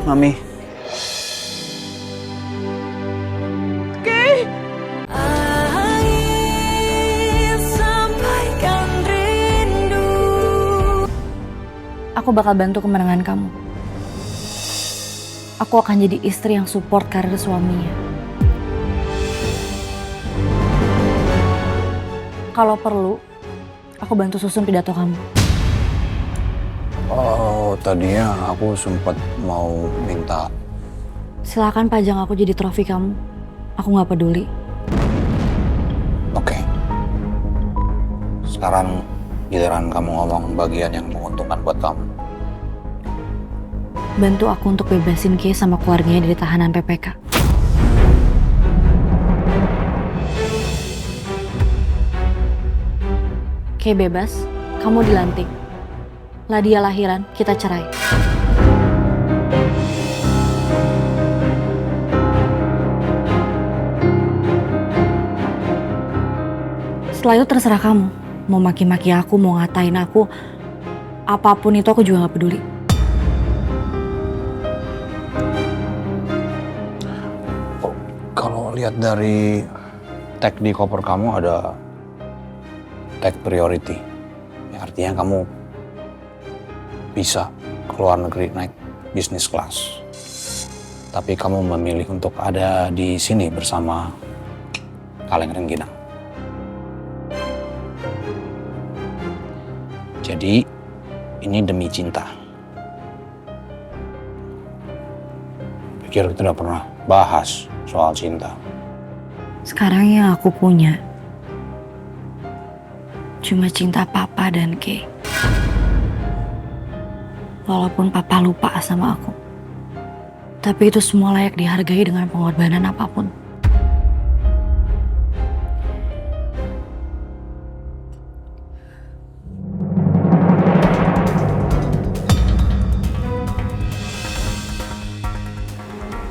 Mami. Oke. Aku bakal bantu kemenangan kamu. Aku akan jadi istri yang support karir suaminya. Kalau perlu, aku bantu susun pidato kamu. Oh, tadinya aku sempat mau minta. Silakan pajang aku jadi trofi kamu. Aku nggak peduli. Oke. Sekarang giliran kamu ngomong bagian yang menguntungkan buat kamu. Bantu aku untuk bebasin Kay sama keluarganya dari tahanan PPK. Kay bebas, kamu dilantik. Ladia lahiran, kita cerai. Setelah itu terserah kamu. Mau maki-maki aku, mau ngatain aku, apapun itu aku juga gak peduli. Kalau lihat dari tag di koper kamu ada tag priority. Ya, artinya kamu bisa keluar negeri naik bisnis kelas. Tapi kamu memilih untuk ada di sini bersama Kaleng Rengginang. Jadi ini demi cinta. Pikir kita udah pernah bahas soal cinta. Sekarang yang aku punya cuma cinta Papa dan Kay. Walaupun Papa lupa sama aku, tapi itu semua layak dihargai dengan pengorbanan apapun.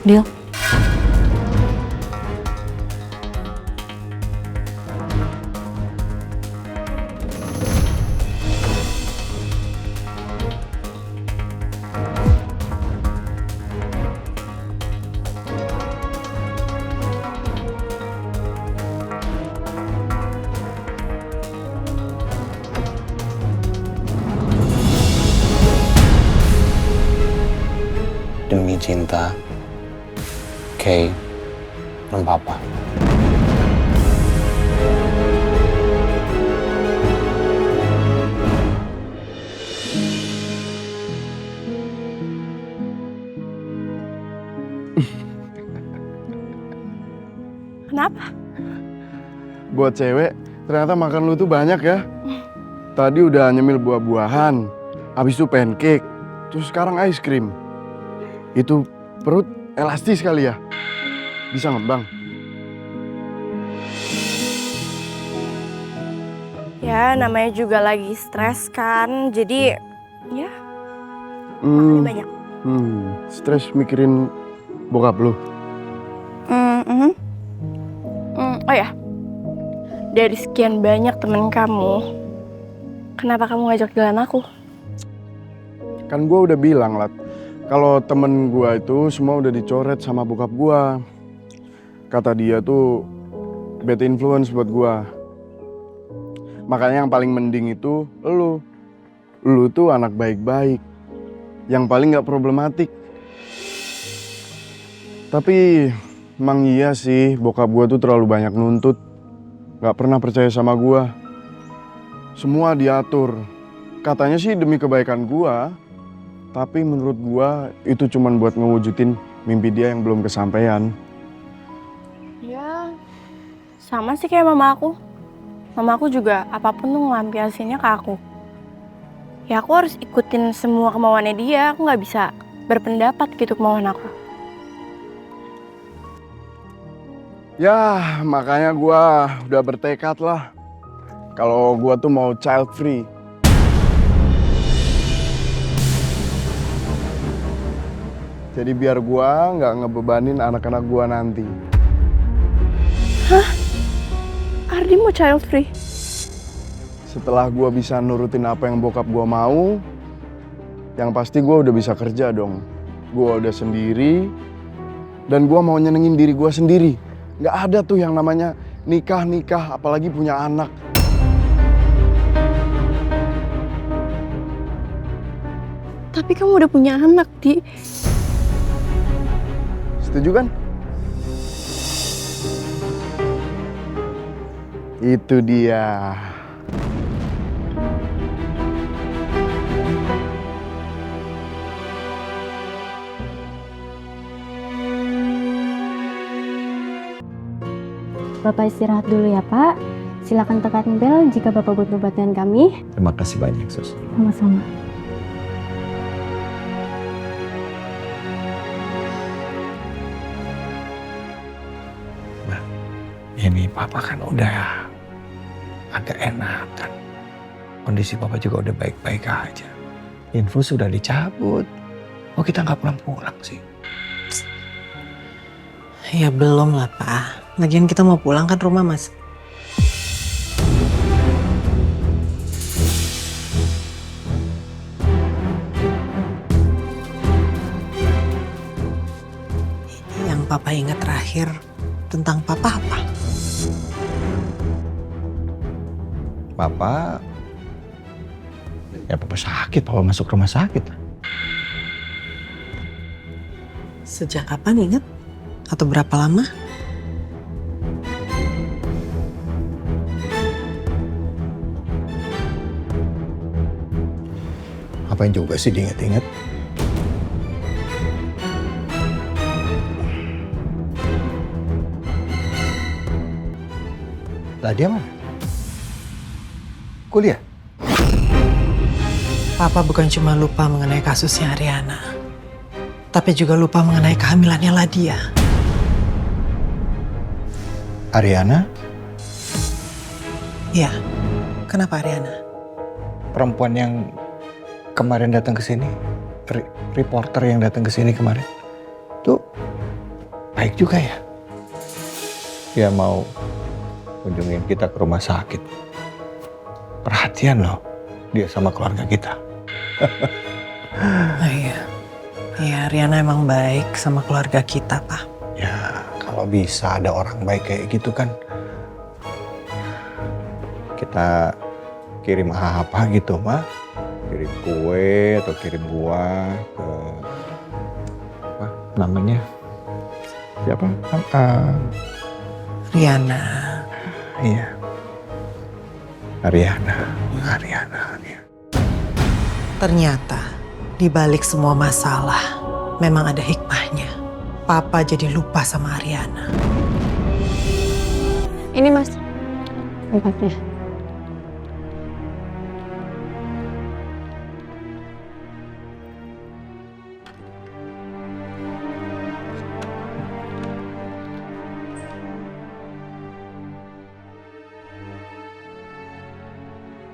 Deal? Demi cinta Kay dan Papa. Kenapa? Buat cewek, ternyata makan lu tuh banyak ya. Tadi udah nyemil buah-buahan, habis itu pancake, terus sekarang ice cream. Itu perut elastis kali ya? Bisa ngembang? Ya, namanya juga lagi stres kan. Jadi, ya, makannya banyak. Stres mikirin bokap lu? Oh ya, dari sekian banyak temen kamu, kenapa kamu ngajak jalan aku? Kan gue udah bilang, Lat, kalau temen gue itu semua udah dicoret sama bokap gue. Kata dia tuh bad influence buat gue. Makanya yang paling mending itu lu. Lu tuh anak baik-baik, yang paling gak problematik. Tapi emang iya sih, bokap gue tuh terlalu banyak nuntut. Gak pernah percaya sama gue. Semua diatur. Katanya sih demi kebaikan gue. Tapi menurut gua itu cuman buat ngewujudin mimpi dia yang belum kesampaian. Ya, sama sih kayak mama aku. Mama aku juga apapun tuh ngelampiasinnya ke aku. Ya aku harus ikutin semua kemauannya dia. Aku nggak bisa berpendapat gitu kemauan aku. Ya makanya gua udah bertekad lah. Kalau gua tuh mau child free. Jadi biar gua nggak ngebebanin anak-anak gua nanti. Hah? Ardi mau child free? Setelah gua bisa nurutin apa yang bokap gua mau, yang pasti gua udah bisa kerja dong. gue udah sendiri, dan gue mau nyenengin diri gue sendiri. Gak ada tuh yang namanya nikah, apalagi punya anak. Tapi kamu udah punya anak, Di. Setuju kan? Itu dia. Bapak istirahat dulu ya Pak. Silakan tekan bel jika Bapak butuh bantuan kami. Terima kasih banyak, Sus. Sama-sama. Ini Papa kan udah agak enak kan. Kondisi Papa juga udah baik-baik aja. Infus sudah dicabut. Oh kita nggak pulang-pulang sih? Ya belum lah Pak. Lagian kita mau pulang kan rumah Mas. Yang Papa ingat terakhir tentang Papa apa? Papa, ya Papa sakit, Papa masuk rumah sakit. Sejak kapan ingat? Atau berapa lama? Apain juga sih diinget-inget? Ladia mana? Kuliah? Papa bukan cuma lupa mengenai kasusnya Ariana, tapi juga lupa mengenai kehamilannya Ladia. Ariana? Ya, kenapa Ariana? Perempuan yang kemarin datang ke sini, reporter yang datang ke sini kemarin, tuh baik juga ya. Dia mau kunjungin kita ke rumah sakit. Perhatian loh dia sama keluarga kita. Oh, iya. Ya, Ariana emang baik sama keluarga kita, Pak. Ya, kalau bisa ada orang baik kayak gitu kan, kita kirim apa gitu, mah. Kirim kue atau kirim buah ke apa namanya? Siapa? Riana. Iya. Ariana. Ternyata di balik semua masalah memang ada hikmahnya. Papa jadi lupa sama Ariana. Ini Mas, tempatnya.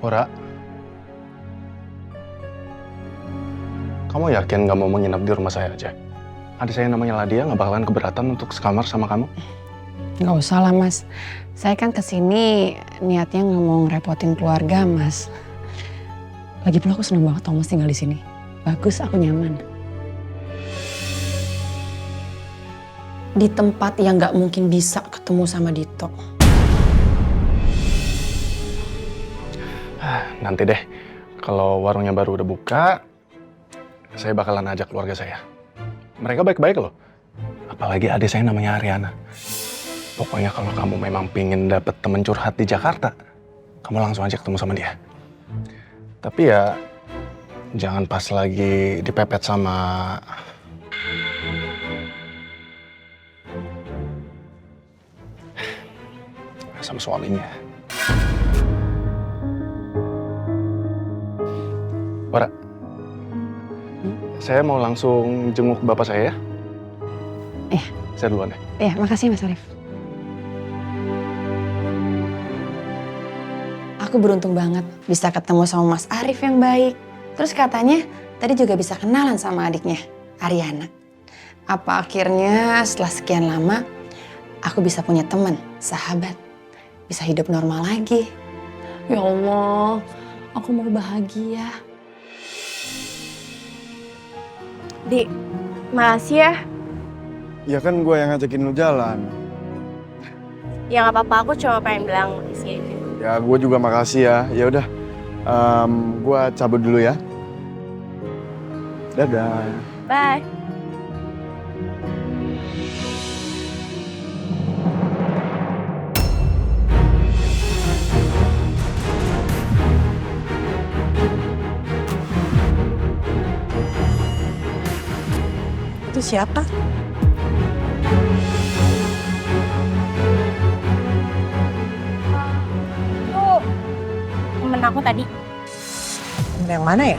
Ora, kamu yakin gak mau menginap di rumah saya aja? Adik saya namanya Ladia gak bakalan keberatan untuk sekamar sama kamu? Nggak usah lah Mas, saya kan kesini niatnya nggak mau ngerepotin keluarga Mas. Lagi pula aku seneng banget Thomas tinggal di sini. Bagus, aku nyaman. Di tempat yang nggak mungkin bisa ketemu sama Dito. Nanti deh, kalau warungnya baru udah buka, saya bakalan ajak keluarga saya. Mereka baik-baik loh. Apalagi adik saya namanya Ariana. Pokoknya kalau kamu memang pingin dapet temen curhat di Jakarta, kamu langsung aja ketemu sama dia. Tapi ya, jangan pas lagi dipepet sama suaminya. Ora, saya mau langsung jenguk bapak saya ya. Iya. Saya duluan ya. Iya, makasih Mas Arif. Aku beruntung banget bisa ketemu sama Mas Arif yang baik. Terus katanya tadi juga bisa kenalan sama adiknya, Ariana. Apa akhirnya setelah sekian lama aku bisa punya teman, sahabat. Bisa hidup normal lagi. Ya Allah, aku mau bahagia. Di, Makasih ya. Ya kan gue yang ngajakin lu jalan. Ya nggak apa-apa, aku cuma pengen bilang makasih aja. Ya gue juga makasih ya. Ya udah, gue cabut dulu ya. Dadah. Bye. Itu siapa? Itu temen aku tadi. Yang mana ya?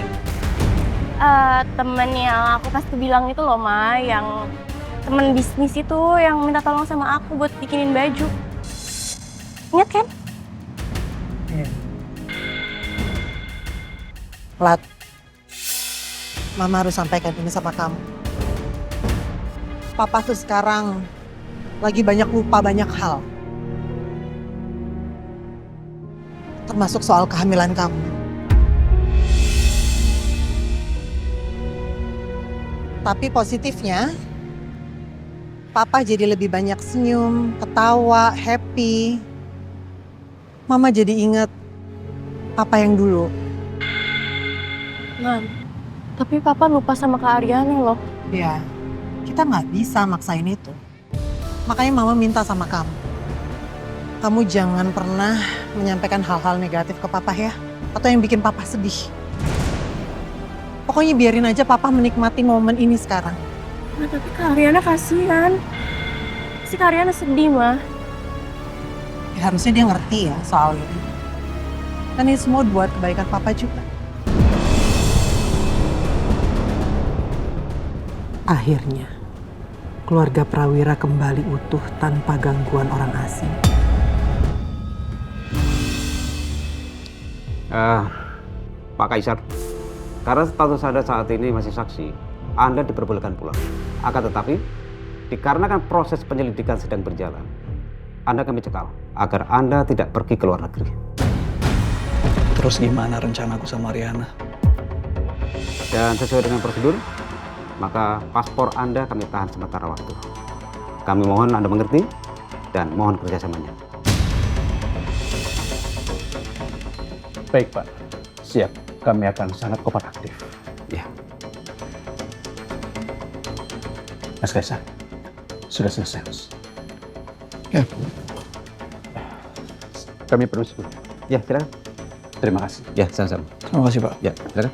Temen yang aku pasti bilang itu loh, Ma, yang temen bisnis itu yang minta tolong sama aku buat bikinin baju. Ingat kan? Lat, Mama harus sampaikan ini sama kamu. Papa tuh sekarang lagi banyak lupa banyak hal. Termasuk soal kehamilan kamu. Tapi positifnya, Papa jadi lebih banyak senyum, ketawa, happy. Mama jadi ingat Papa yang dulu. Man, tapi Papa lupa sama Kak Ariana loh. Ya, kita nggak bisa maksain itu. Makanya Mama minta sama kamu. Kamu jangan pernah menyampaikan hal-hal negatif ke Papa ya. Atau yang bikin Papa sedih. Pokoknya biarin aja Papa menikmati momen ini sekarang. Nah, tapi Kak Ariana kasihan. Si Kak Ariana sedih, Ma. Ya, harusnya dia ngerti ya soal ini. Kan ini semua buat kebaikan Papa juga. Akhirnya, keluarga Prawira kembali utuh tanpa gangguan orang asing. Pak Kaisar, karena status Anda saat ini masih saksi, Anda diperbolehkan pulang. Akan tetapi, dikarenakan proses penyelidikan sedang berjalan, Anda kami cekal agar Anda tidak pergi ke luar negeri. Terus gimana rencanaku sama Ariana? Dan sesuai dengan prosedur, maka paspor Anda kami tahan sementara waktu. Kami mohon Anda mengerti dan mohon kerjasamanya. Baik Pak, siap. Kami akan sangat kooperatif. Ya. Mas Kaisar, sudah selesai, Mas. Ya. Kami permisi dulu. Ya, silakan. Terima kasih. Ya, sama-sama. Terima kasih Pak. Ya, silakan.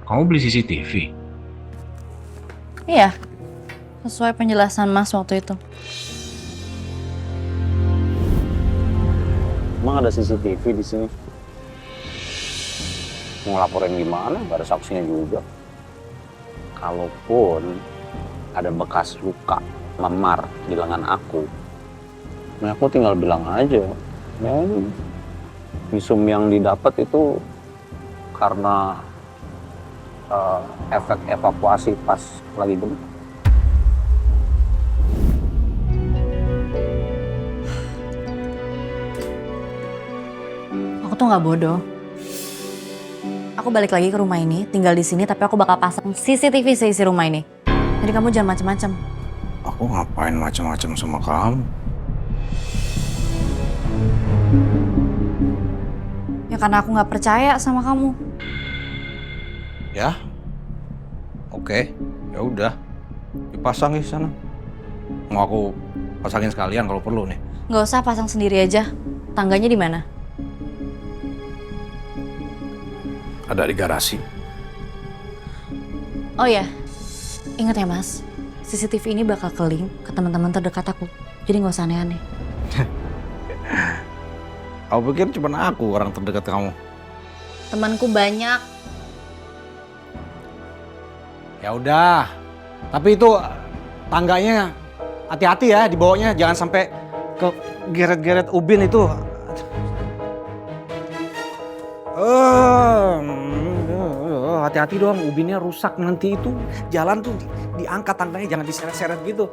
Kamu beli CCTV? Iya, sesuai penjelasan Mas waktu itu. Emang ada CCTV di sini? Mau laporin gimana? Gak ada saksinya juga. Kalaupun ada bekas luka memar di lengan aku, nah aku tinggal bilang aja, ya visum yang didapat itu karena efek evakuasi pas lagi gempa. Aku tuh nggak bodoh. Aku balik lagi ke rumah ini, tinggal di sini, tapi aku bakal pasang CCTV seisi rumah ini. Jadi kamu jangan macem-macem. Aku ngapain macam-macam sama kamu? Ya karena aku nggak percaya sama kamu. Ya, oke, ya udah, dipasang di sana. Mau aku pasangin sekalian kalau perlu nih. Nggak usah, pasang sendiri aja. Tangganya di mana? Ada di garasi. Oh ya, ingat ya Mas, CCTV ini bakal ke link ke teman-teman terdekat aku. Jadi nggak usah aneh-aneh. Aku pikir cuma aku orang terdekat kamu. Temanku banyak. Ya udah, tapi itu tangganya hati-hati ya dibawanya, jangan sampai ke geret-geret ubin itu. hati-hati dong, ubinnya rusak nanti itu. Jalan tuh diangkat tangganya, jangan diseret-seret gitu.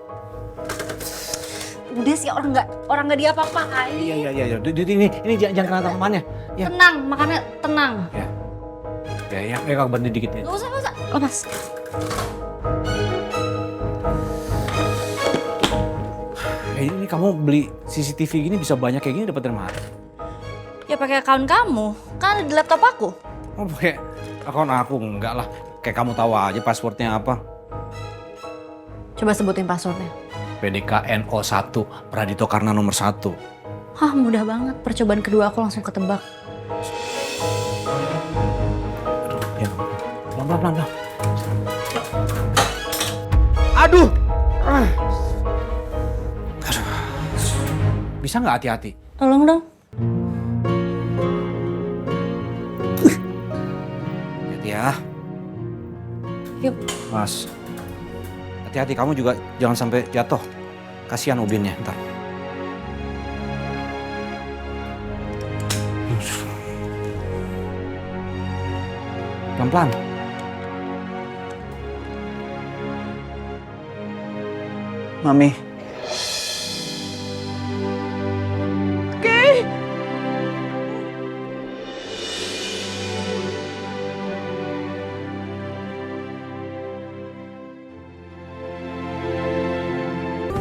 Udah sih orang nggak diapa-apain. Iya. Ini jangan kena tangannya. Ya. Tenang, makanya tenang. Ya, aku bantu dikit ya. Gak usah. Lepas. Ini kamu beli CCTV gini bisa banyak kayak gini dapat dari mana? Ya pakai akun kamu, kan ada di laptop aku. Oh, pakai akun aku enggak lah. Kayak kamu tahu aja passwordnya apa. Coba sebutin passwordnya. PDKNO1, Pradito Karna nomor 1. Hah, mudah banget. Percobaan kedua aku langsung ketebak. Aduh, ya. Pelan. Aduh. Bisa nggak hati-hati? Tolong dong. Hati ya. Yuk. Mas. Hati-hati, kamu juga jangan sampai jatuh. Kasihan ubinnya ntar. Pelan-pelan. Mami.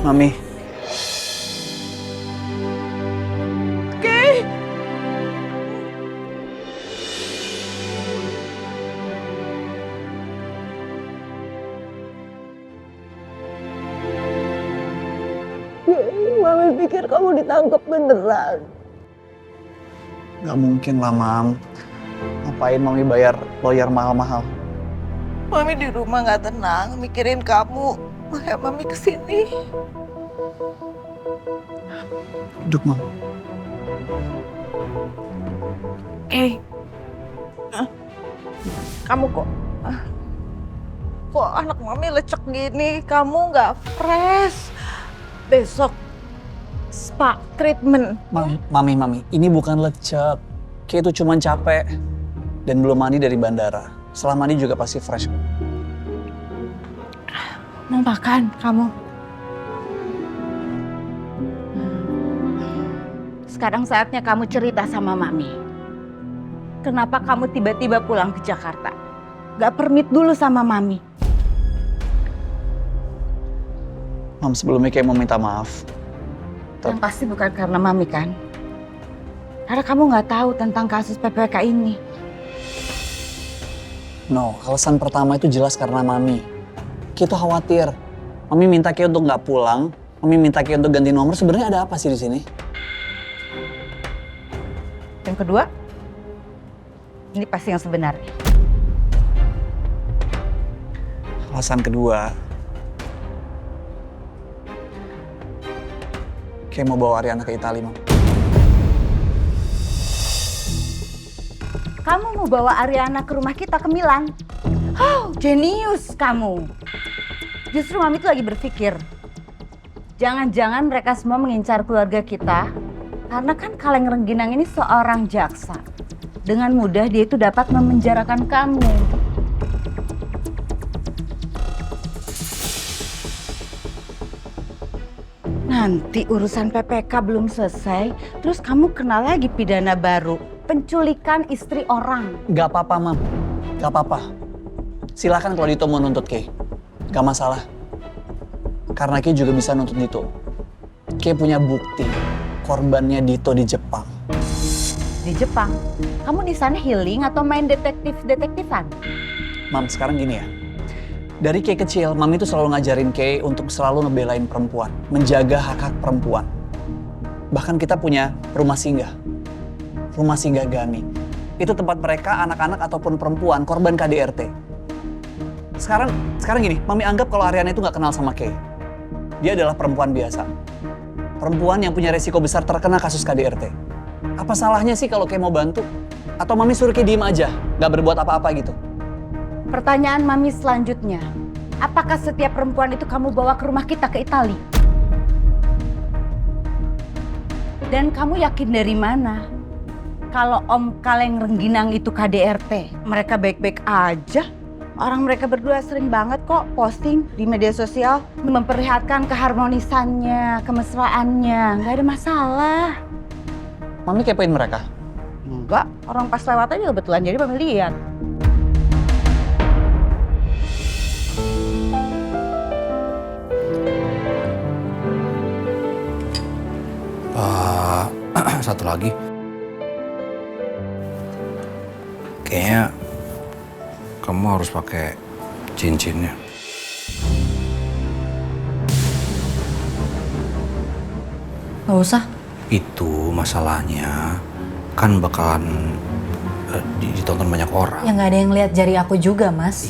Mami. Mami pikir kamu ditangkap beneran. Gak mungkin lah, Mam. Ngapain Mami bayar lawyer mahal-mahal? Mami di rumah nggak tenang, mikirin kamu. Makanya Mami kesini. Duduk, Mam. Kamu kok anak Mami lecek gini? Kamu nggak fresh. Besok spa treatment. Mami, ini bukan lecek. Kayak itu cuma capek. Dan belum mandi dari bandara. Setelah mandi juga pasti fresh. Mau makan kamu? Sekarang saatnya kamu cerita sama Mami. Kenapa kamu tiba-tiba pulang ke Jakarta? Gak permit dulu sama Mami. Mam, sebelumnya kayak mau minta maaf. Yang pasti bukan karena Mami kan? Karena kamu gak tahu tentang kasus PPK ini. No, alasan pertama itu jelas karena Mami. Kita khawatir. Mami minta Kay untuk nggak pulang. Mami minta Kay untuk ganti nomor. Sebenarnya ada apa sih di sini? Yang kedua, ini pasti yang sebenarnya. Alasan kedua, Kay mau bawa Ariana ke Italia, Mam. Kamu mau bawa Ariana ke rumah kita ke Milan? Oh, jenius kamu. Justru Mami tuh lagi berpikir, jangan-jangan mereka semua mengincar keluarga kita, karena kan Kaleng Rengginang ini seorang jaksa. Dengan mudah dia itu dapat memenjarakan kamu. Nanti urusan PPK belum selesai, terus kamu kena lagi pidana baru, penculikan istri orang. Gak apa-apa, Mam. Gak apa-apa. Silakan kalau Dito mau nuntut Kay. Gak masalah. Karena Kay juga bisa nuntut Dito. Kay punya bukti korbannya Dito di Jepang. Di Jepang? Kamu di sana healing atau main detektif-detektifan? Mam, sekarang gini ya. Dari Kay kecil, Mami tuh selalu ngajarin Kay untuk selalu ngebelain perempuan. Menjaga hak-hak perempuan. Bahkan kita punya rumah singgah. Rumah singgah Gani. Itu tempat mereka, anak-anak ataupun perempuan, korban KDRT. Sekarang gini, Mami anggap kalau Ariana itu nggak kenal sama Kay. Dia adalah perempuan biasa. Perempuan yang punya resiko besar terkena kasus KDRT. Apa salahnya sih kalau Kay mau bantu? Atau Mami suruh Kay diem aja, nggak berbuat apa-apa gitu? Pertanyaan Mami selanjutnya, apakah setiap perempuan itu kamu bawa ke rumah kita ke Italia? Dan kamu yakin dari mana kalau Om Kaleng Rengginang itu KDRT, mereka baik-baik aja. Orang mereka berdua sering banget kok posting di media sosial memperlihatkan keharmonisannya, kemesraannya. Nggak ada masalah. Mami kepoin mereka? Enggak, orang pas lewat aja kebetulan jadi Mami lihat. Satu lagi. Kayaknya kamu harus pakai cincinnya. Gak usah. Itu masalahnya kan bakalan ditonton banyak orang. Ya nggak ada yang lihat jari aku juga, Mas.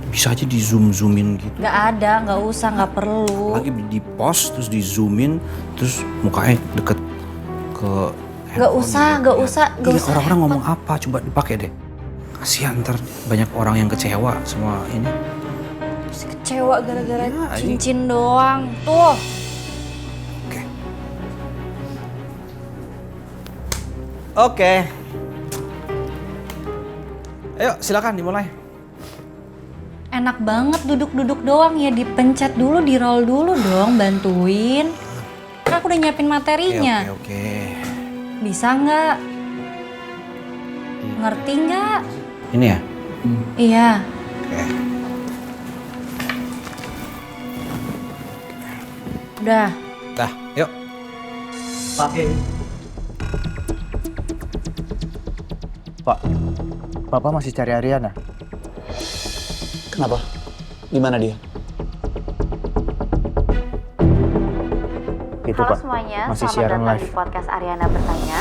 Bisa aja di zoomin gitu. Nggak ada, nggak usah, nggak perlu. Lagi di post terus di zoomin terus mukanya deket ke Nggak usah, nggak usah, nggak usah. Orang-orang ngomong apa? Coba dipakai deh. Kasihan ntar banyak orang yang kecewa semua ini. Terus kecewa gara-gara Ya, cincin doang. Tuh. Oke. Ayo silakan dimulai. Enak banget duduk-duduk doang ya, dipencet dulu, di-roll dulu dong, bantuin. Kan aku udah nyiapin materinya. Oke. Bisa nggak? Ngerti nggak? Ini ya? Iya. Oke. Udah. Dah, yuk. Pak, Bapak masih cari Ariana? Kenapa? Gimana dia? Itu Halo Pak, semuanya, masih selamat siaran datang live. di podcast Ariana Bertanya.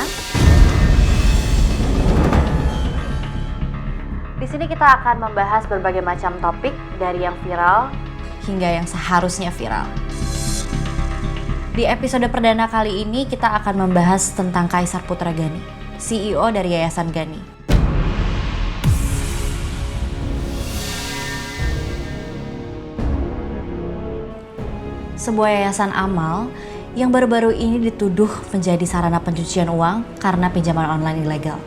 Di sini kita akan membahas berbagai macam topik dari yang viral Hingga yang seharusnya viral. Di episode perdana kali ini kita akan membahas tentang Kaisar Putra Gani, CEO dari Yayasan Gani. Sebuah yayasan amal yang baru-baru ini dituduh menjadi sarana pencucian uang karena pinjaman online ilegal.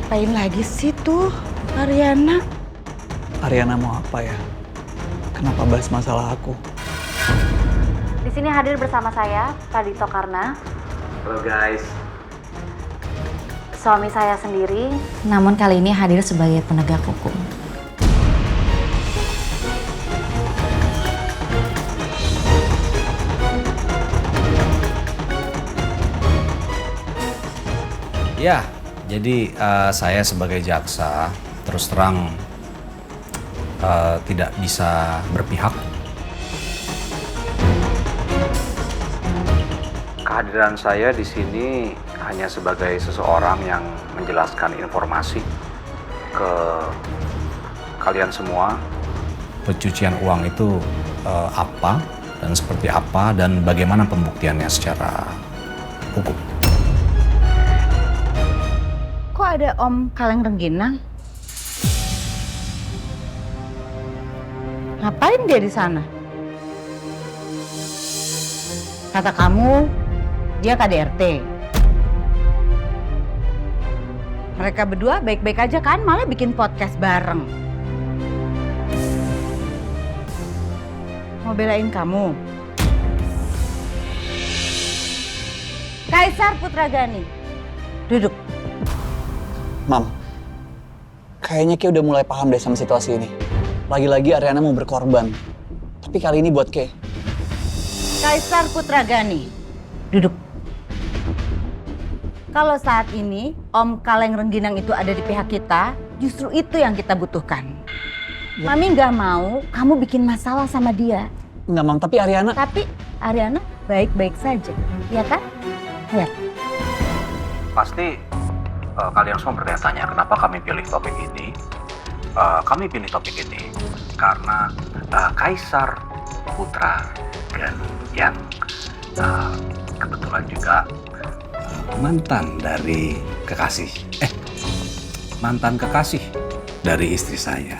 Ngapain lagi sih tuh Ariana? Ariana mau apa ya? Kenapa bahas masalah aku? Di sini hadir bersama saya, Pradito Karna. Halo guys. Suami saya sendiri. Namun kali ini hadir sebagai penegak hukum. Ya, jadi saya sebagai jaksa terus terang tidak bisa berpihak. Kehadiran saya di sini hanya sebagai seseorang yang menjelaskan informasi ke kalian semua. Pencucian uang itu apa dan seperti apa dan bagaimana pembuktiannya secara hukum. Kok ada Om Kaleng Rengginang? Ngapain dia di sana? Kata kamu, dia KDRT. Mereka berdua baik-baik aja kan, malah bikin podcast bareng. Mau belain kamu? Kaisar Putra Gani, duduk. Mam, kayaknya Kay udah mulai paham deh sama situasi ini. Lagi-lagi Ariana mau berkorban. Tapi kali ini buat Kay. Kaisar Putra Gani, duduk. Kalau saat ini Om Kaleng Rengginang itu ada di pihak kita, justru itu yang kita butuhkan. Mami nggak mau kamu bikin masalah sama dia. Enggak, Mam, tapi Ariana... Tapi Ariana baik-baik saja, ya kan? Lihat. Pasti kalian semua bertanya kenapa kami pilih topik ini. Kami pilih topik ini karena Kaisar Putra Gani yang kebetulan juga mantan dari mantan kekasih dari istri saya.